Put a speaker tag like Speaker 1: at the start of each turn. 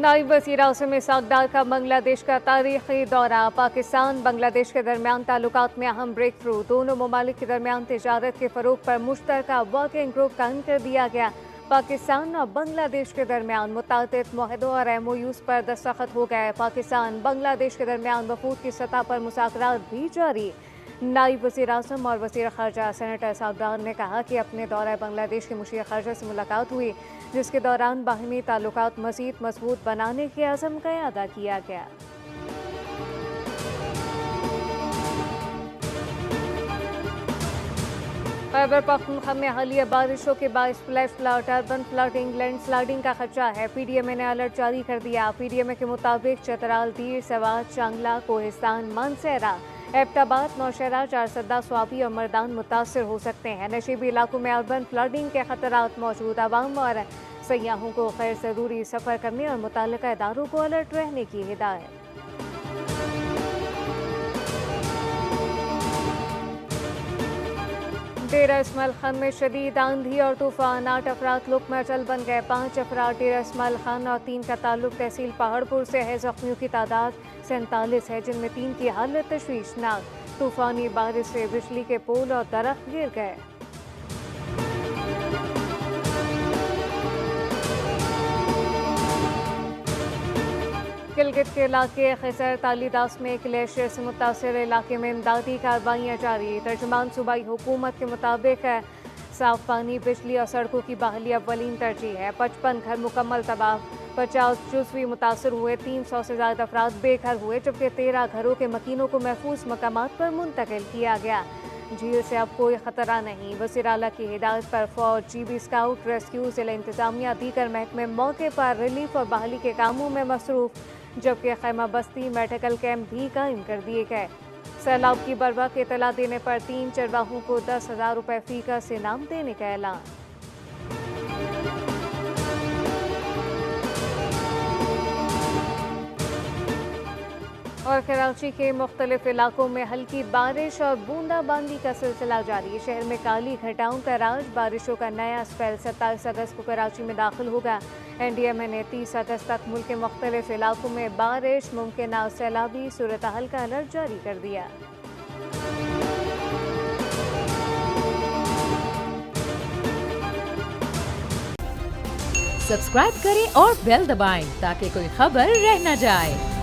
Speaker 1: नायब वज़ीर आज़म इसहाक़ डार का बांग्लादेश का तारीख़ी दौरा। पाकिस्तान बांग्लादेश के दरमियान ताल्लुकात में अहम ब्रेक थ्रू। दोनों ममालिक के दरमियान तिजारत के फ़रोग़ पर मुश्तरका वर्किंग ग्रुप कायम कर दिया गया। पाकिस्तान और बांग्लादेश के दरमियान मुतादिद मुआहदों और MOUs पर दस्तखत हो गए। पाकिस्तान बांग्लादेश के दरमियान वफूद की सतह पर मुज़ाकरात भी जारी। नायब वज़ीर आज़म और वज़ीर ख़ारजा सेनेटर इसहाक़ डार ने कहा कि अपने दौरे बांग्लादेश के मुशीर ख़ारजा से मुलाकात हुई, जिसके दौरान बाहमी ताल्लुकात मज़ीद मजबूत बनाने के अज़म का अदा किया गया। खैबर पख्तूनख्वा में हालिया बारिशों के बायस flash flood, urban flooding, landsliding का खदशा है। PDMA ने अलर्ट जारी कर दिया। PDMA के मुताबिक चतराल, दीर, सवात, चांगला, कोहिस्तान, मानसेरा, एबटाबाद, नौशहरा, चारसद्दा, स्वाबी और मर्दान मुतासर हो सकते हैं। नशीबी इलाकों में अर्बन फ्लडिंग के खतरात मौजूद। आवाम और सयाहों को गैर ज़रूरी सफ़र करने और मुतल्लिका इदारों को अलर्ट रहने की हिदायत। डेरा इस्माइल खान में शदीद आंधी और तूफान, 8 अफराद लुकमचल बन गए। 5 अफराद डेरा इस्माइल खान और 3 का ताल्लुक तहसील पहाड़पुर से है। जख्मियों की तादाद 47 है, जिनमें 3 की हालत तशवीशनाक। तूफानी बारिश से बिजली के पोल और दरख्त गिर गए। गिलगित के इलाके खैसर तालीदास में ग्लेशियर से मुतासर इलाके में इमदादी कार्रवाइयाँ जारी। तर्जुमान सूबाई हुकूमत के मुताबिक साफ पानी, बिजली और सड़कों की बहाली अव्वलीन तरजीह है। 55 घर मुकम्मल तबाह, 50 जुज़वी मुतासर हुए, 300 से ज़्यादा अफराद बेघर हुए, जबकि 13 घरों के मकीनों को महफूज मकामात पर मुंतकिल किया गया। झील से अब कोई खतरा नहीं। वज़ीर आला की हिदायत पर फौज, GB स्काउट, रेस्क्यू, जिला इंतजामिया, दीगर महकमे मौके पर रिलीफ और बहाली के कामों में मसरूफ, जबकि खैमा बस्ती, मेडिकल कैंप भी कायम कर दिए गए। सैलाब की बरवक्त इतला देने पर 3 चरवाहों को 10,000 रुपये फी का इनाम देने का ऐलान। और कराची के मुख्तलिफ इलाकों में हल्की बारिश और बूंदाबांदी का सिलसिला जारी। शहर में काली घटाओं का राज। बारिशों का नया स्पेल 27 अगस्त को कराची में दाखिल होगा। NDMA ने 30 अगस्त तक मुल्क के मुख्तलिफ इलाकों में बारिश, मुमकिन सैलाबी सूरत हाल का अलर्ट जारी कर दिया।
Speaker 2: सब्सक्राइब करें और बेल दबाएं ताकि कोई खबर रह न जाए।